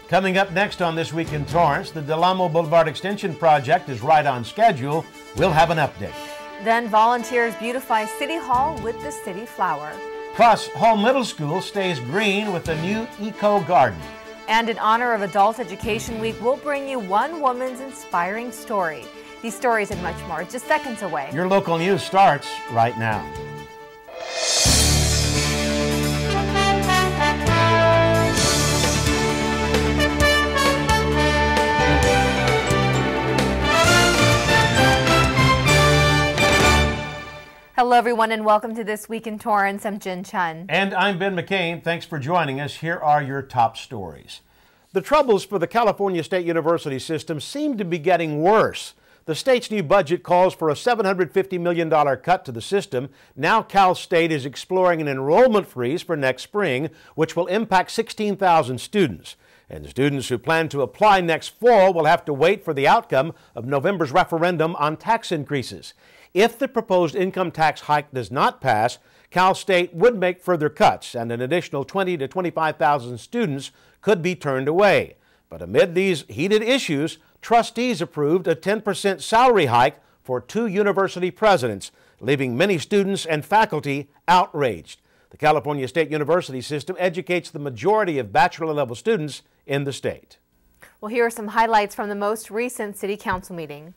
Coming up next on This Week in Torrance, the Del Amo Boulevard Extension Project is right on schedule. We'll have an update. Then volunteers beautify City Hall with the city flower. Plus, Hall Middle School stays green with a new eco garden. And in honor of Adult Education Week, we'll bring you one woman's inspiring story. These stories and much more just seconds away. Your local news starts right now. Hello, everyone, and welcome to This Week in Torrance. I'm Jin Ben. And I'm Ben McCain. Thanks for joining us. Here are your top stories. The troubles for the California State University system seem to be getting worse. The state's new budget calls for a $750 million cut to the system. Now Cal State is exploring an enrollment freeze for next spring, which will impact 16,000 students. And students who plan to apply next fall will have to wait for the outcome of November's referendum on tax increases. If the proposed income tax hike does not pass, Cal State would make further cuts, and an additional 20,000 to 25,000 students could be turned away. But amid these heated issues, trustees approved a 10% salary hike for 2 university presidents, leaving many students and faculty outraged. The California State University system educates the majority of bachelor-level students in the state. Well, here are some highlights from the most recent City Council meeting.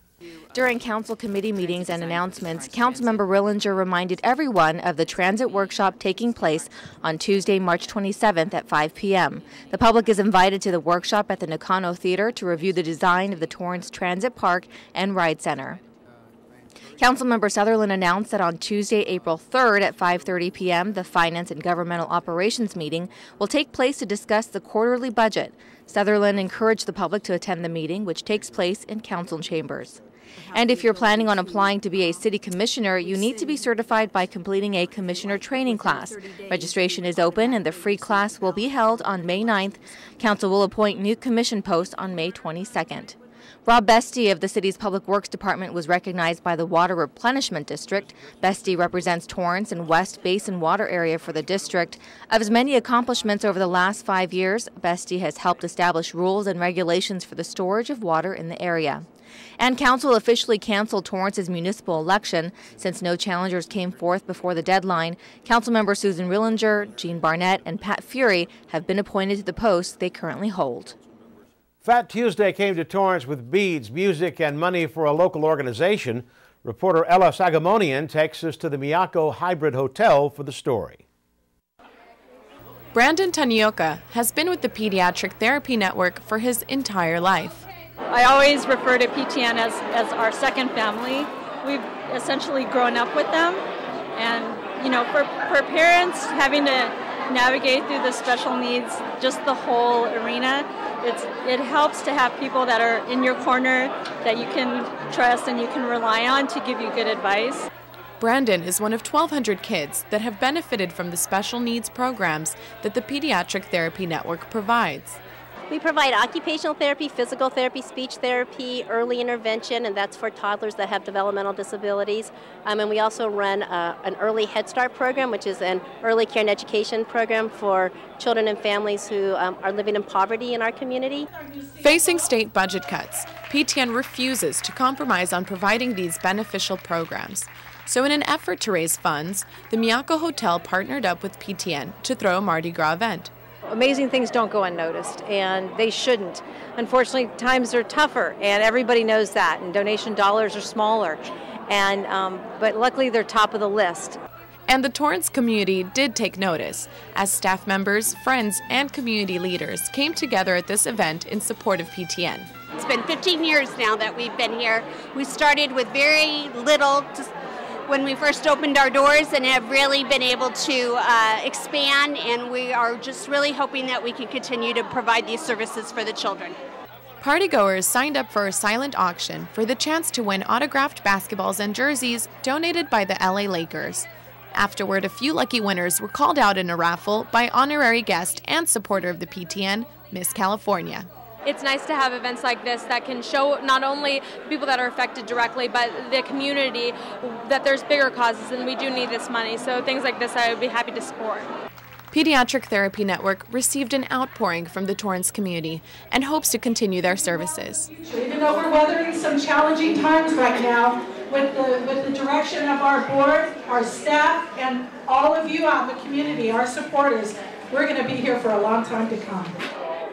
During council committee meetings and announcements, Councilmember Rillinger reminded everyone of the transit workshop taking place on Tuesday, March 27th at 5 p.m. The public is invited to the workshop at the Nakano Theater to review the design of the Torrance Transit Park and Ride Center. Councilmember Sutherland announced that on Tuesday, April 3rd at 5:30 p.m., the Finance and Governmental Operations meeting will take place to discuss the quarterly budget. Sutherland encouraged the public to attend the meeting, which takes place in council chambers. And if you're planning on applying to be a city commissioner, you need to be certified by completing a commissioner training class. Registration is open and the free class will be held on May 9th. Council will appoint new commission posts on May 22nd. Rob Bestie of the city's Public Works Department was recognized by the Water Replenishment District. Bestie represents Torrance and West Basin water area for the district. Of his many accomplishments over the last 5 years, Bestie has helped establish rules and regulations for the storage of water in the area. And council officially canceled Torrance's municipal election since no challengers came forth before the deadline. Councilmember Susan Rillinger, Jean Barnett, and Pat Fury have been appointed to the posts they currently hold. Fat Tuesday came to Torrance with beads, music, and money for a local organization. Reporter Ella Sagamonian takes us to the Miyako Hybrid Hotel for the story. Brandon Tanioka has been with the Pediatric Therapy Network for his entire life. I always refer to PTN as our second family. We've essentially grown up with them, and you know, for parents having to navigate through the special needs, just the whole arena, it helps to have people that are in your corner that you can trust and you can rely on to give you good advice. Brandon is one of 1,200 kids that have benefited from the special needs programs that the Pediatric Therapy Network provides. We provide occupational therapy, physical therapy, speech therapy, early intervention, and that's for toddlers that have developmental disabilities. And we also run an early Head Start program, which is an early care and education program for children and families who are living in poverty in our community. Facing state budget cuts, PTN refuses to compromise on providing these beneficial programs. So in an effort to raise funds, the Miyako Hotel partnered up with PTN to throw a Mardi Gras event. Amazing things don't go unnoticed, and they shouldn't. Unfortunately, times are tougher, and everybody knows that, and donation dollars are smaller. But luckily, they're top of the list. And the Torrance community did take notice, as staff members, friends, and community leaders came together at this event in support of PTN. It's been 15 years now that we've been here. We started with very little when we first opened our doors and have really been able to expand, and we are just really hoping that we can continue to provide these services for the children. Partygoers signed up for a silent auction for the chance to win autographed basketballs and jerseys donated by the LA Lakers. Afterward, a few lucky winners were called out in a raffle by honorary guest and supporter of the PTN, Miss California. It's nice to have events like this that can show not only people that are affected directly, but the community that there's bigger causes and we do need this money. So things like this I would be happy to support. Pediatric Therapy Network received an outpouring from the Torrance community and hopes to continue their services. Even though we're weathering some challenging times right now, with the direction of our board, our staff, and all of you out in the community, our supporters, we're going to be here for a long time to come.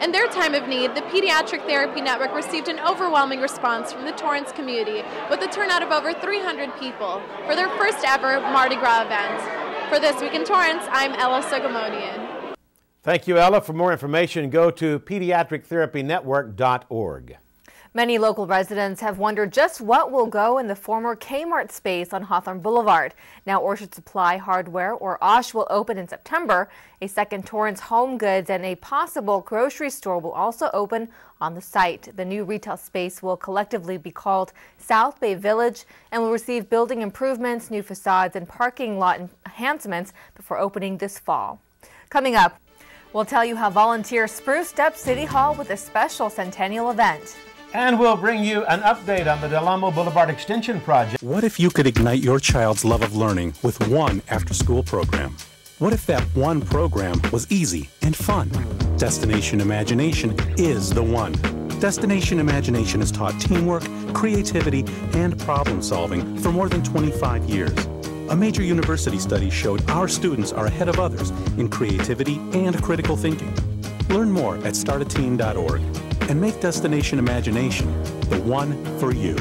In their time of need, the Pediatric Therapy Network received an overwhelming response from the Torrance community with a turnout of over 300 people for their first ever Mardi Gras event. For This Week in Torrance, I'm Ella Sogomonian. Thank you, Ella. For more information, go to pediatrictherapynetwork.org. Many local residents have wondered just what will go in the former Kmart space on Hawthorne Boulevard. Now Orchard Supply Hardware, or OSH, will open in September. A second Torrance Home Goods and a possible grocery store will also open on the site. The new retail space will collectively be called South Bay Village and will receive building improvements, new facades, and parking lot enhancements before opening this fall. Coming up, we'll tell you how volunteers spruced up City Hall with a special Centennial event. And we'll bring you an update on the Del Amo Boulevard Extension project. What if you could ignite your child's love of learning with one after-school program? What if that one program was easy and fun? Destination Imagination is the one. Destination Imagination has taught teamwork, creativity, and problem solving for more than 25 years. A major university study showed our students are ahead of others in creativity and critical thinking. Learn more at startateen.org and make Destination Imagination the one for you.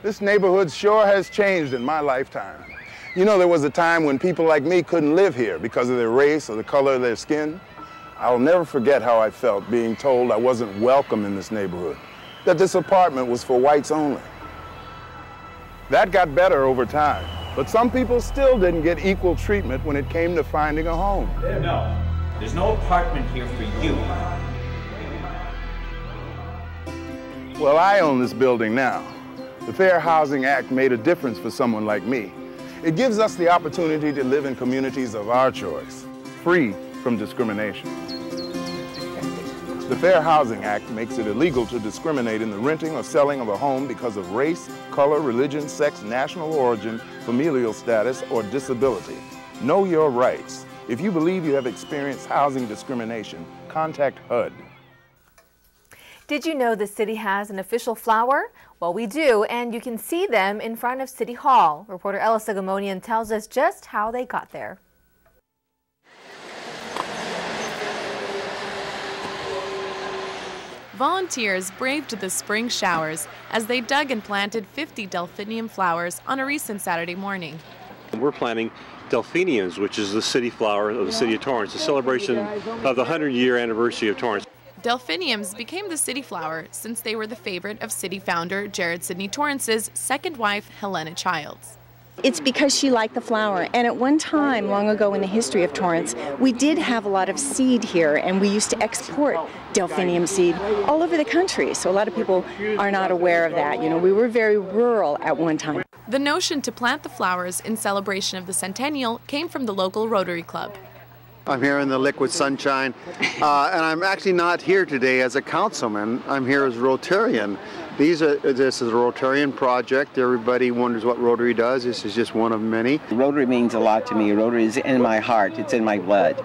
This neighborhood sure has changed in my lifetime. You know, there was a time when people like me couldn't live here because of their race or the color of their skin. I'll never forget how I felt being told I wasn't welcome in this neighborhood, that this apartment was for whites only. That got better over time, but some people still didn't get equal treatment when it came to finding a home. No, there's no apartment here for you. Well, I own this building now. The Fair Housing Act made a difference for someone like me. It gives us the opportunity to live in communities of our choice, free from discrimination. The Fair Housing Act makes it illegal to discriminate in the renting or selling of a home because of race, color, religion, sex, national origin, familial status, or disability. Know your rights. If you believe you have experienced housing discrimination, contact HUD. Did you know the city has an official flower? Well, we do, and you can see them in front of City Hall. Reporter Ella Sogomonian tells us just how they got there. Volunteers braved the spring showers as they dug and planted 50 delphinium flowers on a recent Saturday morning. We're planting delphiniums, which is the city flower of the city of Torrance, a celebration of the 100-year anniversary of Torrance. Delphiniums became the city flower since they were the favorite of city founder Jared Sidney Torrance's second wife, Helena Childs. It's because she liked the flower, and at one time, long ago in the history of Torrance, we did have a lot of seed here, and we used to export delphinium seed all over the country, so a lot of people are not aware of that. You know, we were very rural at one time. The notion to plant the flowers in celebration of the centennial came from the local Rotary Club. I'm here in the liquid sunshine, and I'm actually not here today as a councilman. I'm here as a Rotarian. This is a Rotarian project. Everybody wonders what Rotary does. This is just one of many. Rotary means a lot to me. Rotary is in my heart. It's in my blood.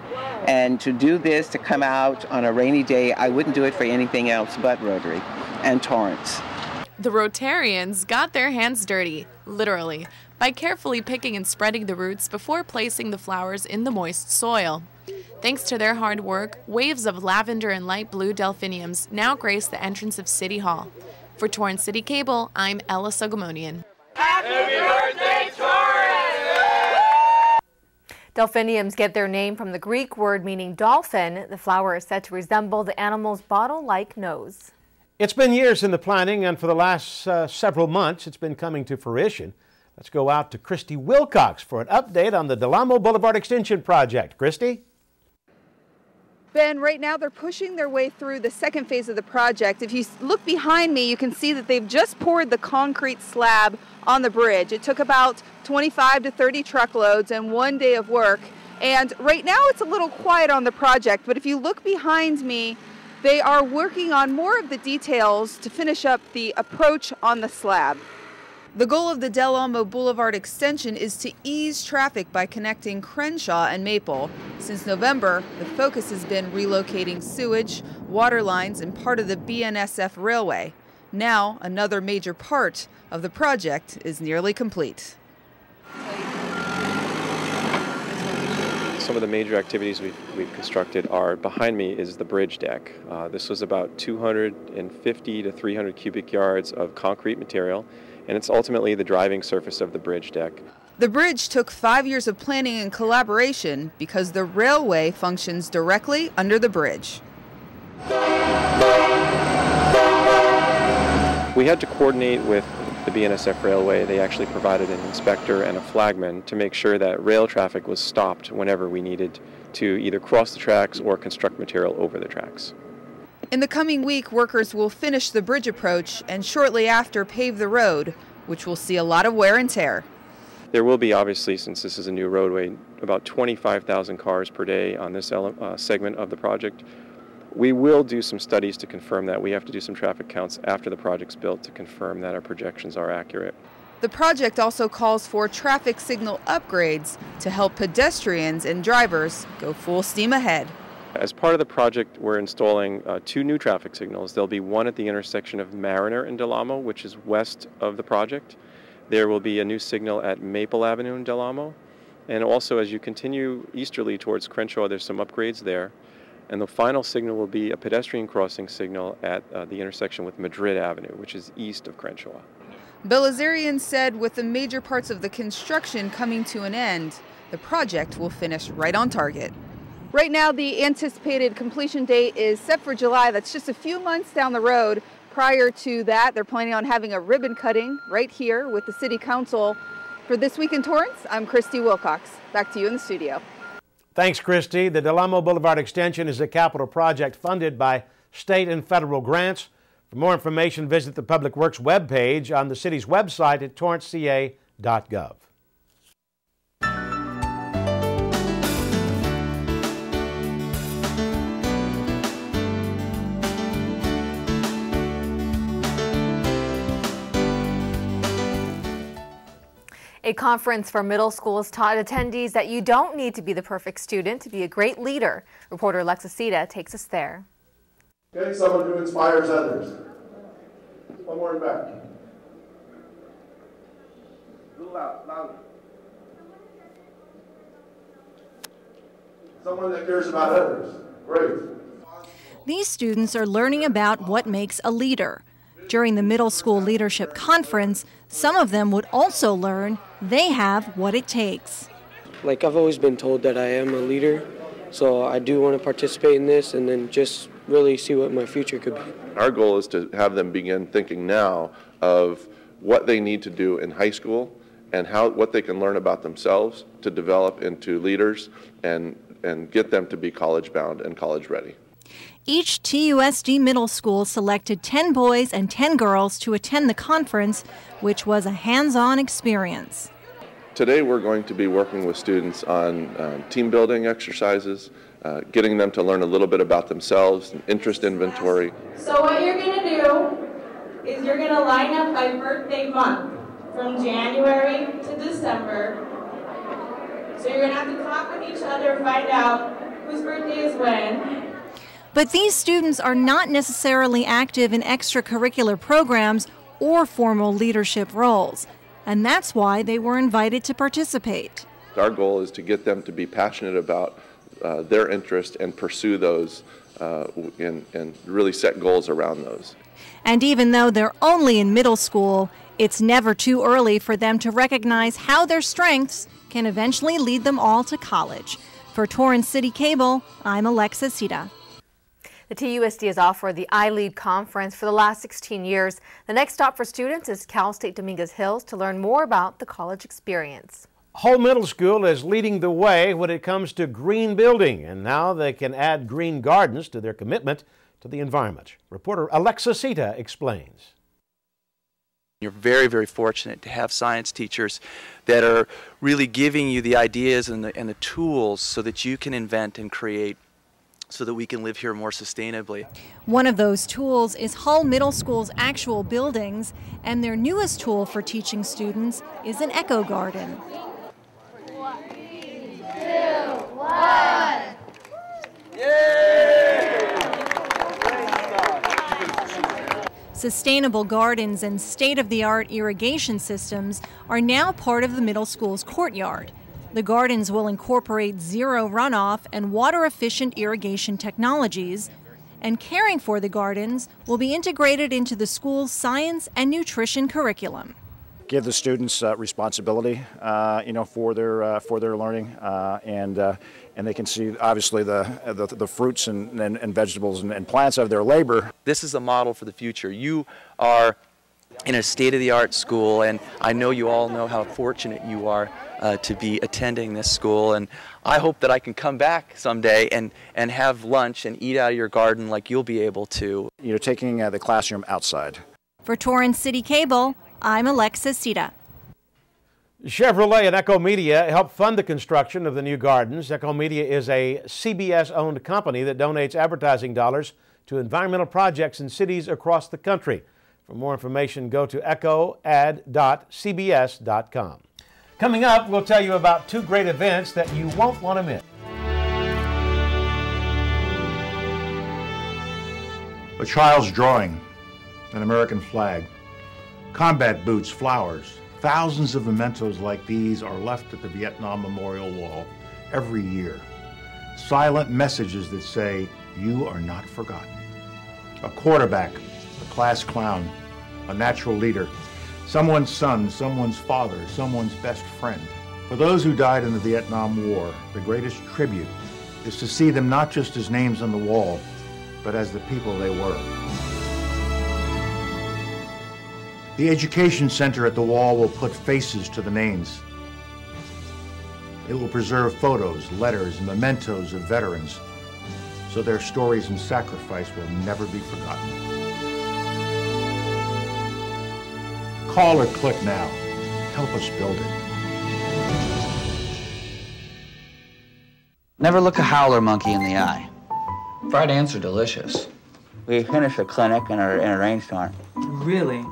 And to do this, to come out on a rainy day, I wouldn't do it for anything else but Rotary and Torrance. The Rotarians got their hands dirty, literally, by carefully picking and spreading the roots before placing the flowers in the moist soil. Thanks to their hard work, waves of lavender and light blue delphiniums now grace the entrance of City Hall. For Torrance City Cable, I'm Ella Sogomonian. Happy birthday, Torrance! Delphiniums get their name from the Greek word meaning dolphin. The flower is said to resemble the animal's bottle-like nose. It's been years in the planning, and for the last several months, it's been coming to fruition. Let's go out to Christy Wilcox for an update on the Del Amo Boulevard Extension project. Christy? Ben, right now they're pushing their way through the second phase of the project. If you look behind me, you can see that they've just poured the concrete slab on the bridge. It took about 25 to 30 truckloads and 1 day of work. And right now it's a little quiet on the project, but if you look behind me, they are working on more of the details to finish up the approach on the slab. The goal of the Del Amo Boulevard extension is to ease traffic by connecting Crenshaw and Maple. Since November, the focus has been relocating sewage, water lines, and part of the BNSF railway. Now, another major part of the project is nearly complete. Some of the major activities we've constructed are, behind me is the bridge deck. This was about 250 to 300 cubic yards of concrete material, and it's ultimately the driving surface of the bridge deck. The bridge took 5 years of planning and collaboration because the railway functions directly under the bridge. We had to coordinate with the BNSF Railway. They actually provided an inspector and a flagman to make sure that rail traffic was stopped whenever we needed to either cross the tracks or construct material over the tracks. In the coming week, workers will finish the bridge approach and shortly after pave the road, which will see a lot of wear and tear. There will be, obviously, since this is a new roadway, about 25,000 cars per day on this segment of the project. We will do some studies to confirm that. We have to do some traffic counts after the project's built to confirm that our projections are accurate. The project also calls for traffic signal upgrades to help pedestrians and drivers go full steam ahead. As part of the project, we're installing 2 new traffic signals. There'll be one at the intersection of Mariner and Del Amo, which is west of the project. There will be a new signal at Maple Avenue in Del Amo. And also, as you continue easterly towards Crenshaw, there's some upgrades there. And the final signal will be a pedestrian crossing signal at the intersection with Madrid Avenue, which is east of Crenshaw. Belazarian said with the major parts of the construction coming to an end, the project will finish right on target. Right now, the anticipated completion date is set for July. That's just a few months down the road. Prior to that, they're planning on having a ribbon cutting right here with the City Council. For This Week in Torrance, I'm Christy Wilcox. Back to you in the studio. Thanks, Christy. The Del Amo Boulevard extension is a capital project funded by state and federal grants. For more information, visit the Public Works webpage on the city's website at torranceca.gov. A conference for middle schools taught attendees that you don't need to be the perfect student to be a great leader. Reporter Alexa Sita takes us there. Okay, someone who inspires others. One more in back. A little louder. Someone that cares about others. Great. These students are learning about what makes a leader. During the middle school leadership conference, some of them would also learn they have what it takes. Like, I've always been told that I am a leader, so I do want to participate in this and then just really see what my future could be. Our goal is to have them begin thinking now of what they need to do in high school and what they can learn about themselves to develop into leaders and get them to be college bound and college ready. Each TUSD middle school selected 10 boys and 10 girls to attend the conference, which was a hands-on experience. Today we're going to be working with students on team building exercises, getting them to learn a little bit about themselves, an interest inventory. So what you're going to do is you're going to line up by birthday month from January to December. So you're going to have to talk with each other, find out whose birthday is when. But these students are not necessarily active in extracurricular programs or formal leadership roles, and that's why they were invited to participate. Our goal is to get them to be passionate about their interest and pursue those and really set goals around those. And even though they're only in middle school, it's never too early for them to recognize how their strengths can eventually lead them all to college. For Torrance City Cable, I'm Alexa Sita. The TUSD has offered the iLead Conference for the last 16 years. The next stop for students is Cal State Dominguez Hills to learn more about the college experience. Hull Middle School is leading the way when it comes to green building, and now they can add green gardens to their commitment to the environment. Reporter Alexa Sita explains. You're very, very fortunate to have science teachers that are really giving you the ideas and the tools so that you can invent and create so that we can live here more sustainably. One of those tools is Hull Middle School's actual buildings, and their newest tool for teaching students is an eco garden. 3, 2, 1. Sustainable gardens and state-of-the-art irrigation systems are now part of the middle school's courtyard. The gardens will incorporate zero runoff and water-efficient irrigation technologies, and caring for the gardens will be integrated into the school's science and nutrition curriculum. Give the students responsibility, for their learning, and they can see obviously the fruits and vegetables and plants of their labor. This is a model for the future. You are in a state-of-the-art school, and I know you all know how fortunate you are to be attending this school, and I hope that I can come back someday and have lunch and eat out of your garden like you'll be able to. You're taking the classroom outside. For Torrance CitiCABLE, I'm Alexis Sita. Chevrolet and Echo Media helped fund the construction of the new gardens. Echo Media is a CBS-owned company that donates advertising dollars to environmental projects in cities across the country. For more information, go to echoad.cbs.com. Coming up, we'll tell you about 2 great events that you won't want to miss. A child's drawing, an American flag, combat boots, flowers. Thousands of mementos like these are left at the Vietnam Memorial Wall every year. Silent messages that say, you are not forgotten. A quarterback, a class clown, a natural leader, someone's son, someone's father, someone's best friend. For those who died in the Vietnam War, the greatest tribute is to see them not just as names on the wall, but as the people they were. The Education Center at the wall will put faces to the names. It will preserve photos, letters, and mementos of veterans, so their stories and sacrifice will never be forgotten. Call or click now. Help us build it. Never look a howler monkey in the eye. Fried ants are delicious. We finished a clinic in a rainstorm. Really?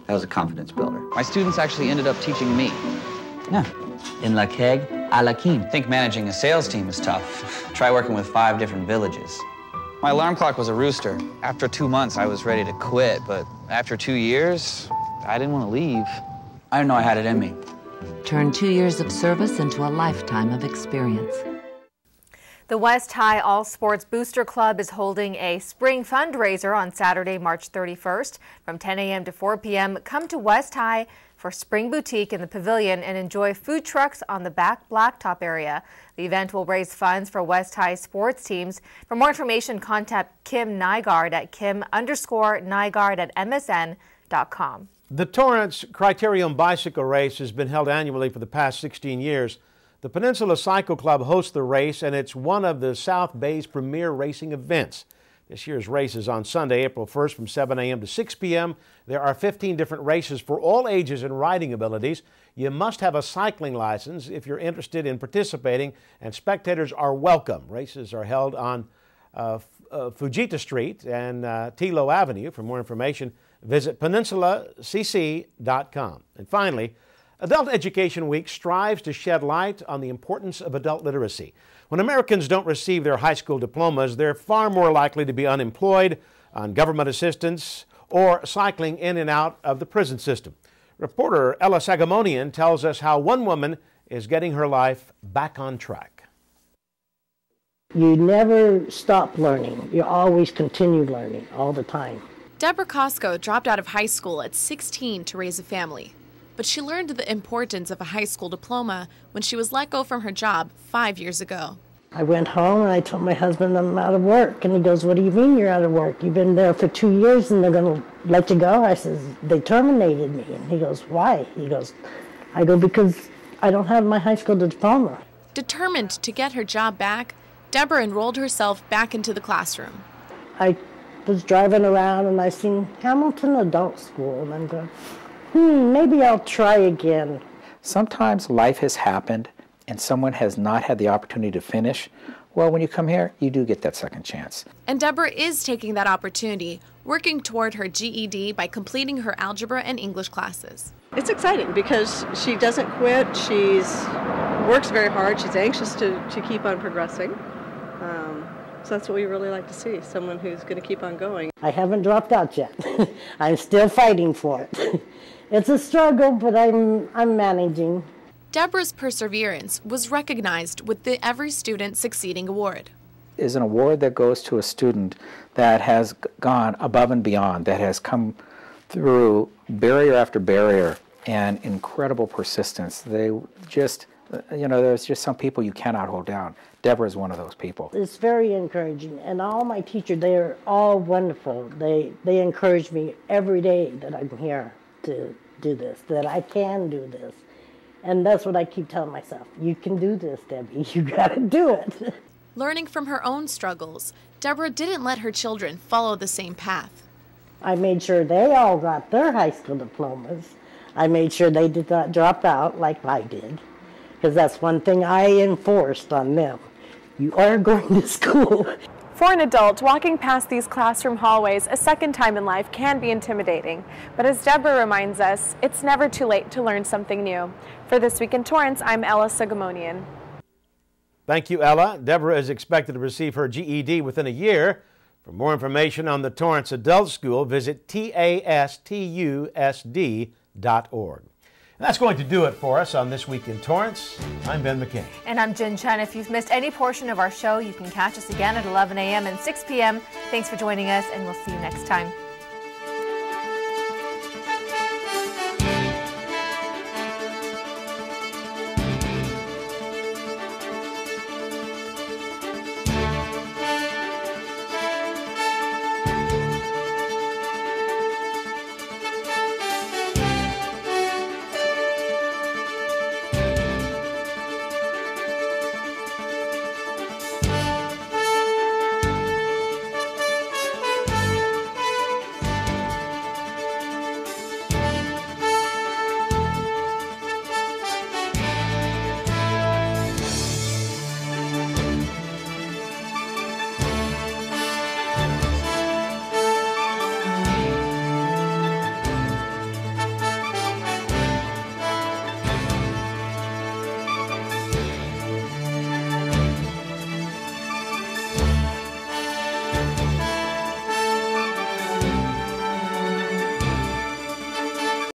That was a confidence builder. My students actually ended up teaching me. Yeah. In la keg, à la king. Think managing a sales team is tough. Try working with 5 different villages. My alarm clock was a rooster. After 2 months, I was ready to quit, but after 2 years, I didn't want to leave. I didn't know I had it in me. Turn 2 years of service into a lifetime of experience. The West High All Sports Booster Club is holding a spring fundraiser on Saturday, March 31st. From 10 a.m. to 4 p.m., come to West High for Spring Boutique in the Pavilion and enjoy food trucks on the back blacktop area. The event will raise funds for West High sports teams. For more information, contact Kim Nygaard at kim_Nygaard@msn.com. The Torrance Criterium Bicycle Race has been held annually for the past 16 years. The Peninsula Cycle Club hosts the race, and it's one of the South Bay's premier racing events. This year's race is on Sunday, April 1st from 7 a.m. to 6 p.m. There are 15 different races for all ages and riding abilities. You must have a cycling license if you're interested in participating, and spectators are welcome. Races are held on Fujita Street and Tilo Avenue. For more information, visit peninsulacc.com. And finally, Adult Education Week strives to shed light on the importance of adult literacy. When Americans don't receive their high school diplomas, they're far more likely to be unemployed, on government assistance, or cycling in and out of the prison system. Reporter Ella Sagamonian tells us how one woman is getting her life back on track. You never stop learning. You always continue learning all the time. Deborah Costco dropped out of high school at 16 to raise a family. But she learned the importance of a high school diploma when she was let go from her job 5 years ago. I went home and I told my husband I'm out of work. And he goes, what do you mean you're out of work? You've been there for 2 years and they're going to let you go? I says, they terminated me. And he goes, why? He goes, I go, because I don't have my high school diploma. Determined to get her job back, Deborah enrolled herself back into the classroom. I was driving around and I seen Hamilton Adult School and I'm going, maybe I'll try again. Sometimes life has happened and someone has not had the opportunity to finish, Well, when you come here, you do get that second chance. And Deborah is taking that opportunity, working toward her GED by completing her algebra and English classes. It's exciting because she doesn't quit. She's works very hard. She's anxious to keep on progressing. So that's what we really like to see, someone who's going to keep on going. I haven't dropped out yet. I'm still fighting for it. It's a struggle, but I'm managing. Deborah's perseverance was recognized with the Every Student Succeeding Award. Is an award that goes to a student that has gone above and beyond, that has come through barrier after barrier and incredible persistence. They just, there's just some people you cannot hold down. Deborah is one of those people. It's very encouraging, and all my teachers, they're all wonderful. They encourage me every day that I'm here to do this, that I can do this. And that's what I keep telling myself. You can do this, Debbie. You got to do it. Learning from her own struggles, Deborah didn't let her children follow the same path. I made sure they all got their high school diplomas. I made sure they did not drop out like I did, because that's one thing I enforced on them. You are going to school. For an adult, walking past these classroom hallways a second time in life can be intimidating. But as Deborah reminds us, it's never too late to learn something new. For This Week in Torrance, I'm Ella Sugamonian. Thank you, Ella. Deborah is expected to receive her GED within a year. For more information on the Torrance Adult School, visit tastusd.org. And that's going to do it for us on This Week in Torrance. I'm Ben McCain. And I'm Jin Chen. If you've missed any portion of our show, you can catch us again at 11 a.m. and 6 p.m. Thanks for joining us, and we'll see you next time.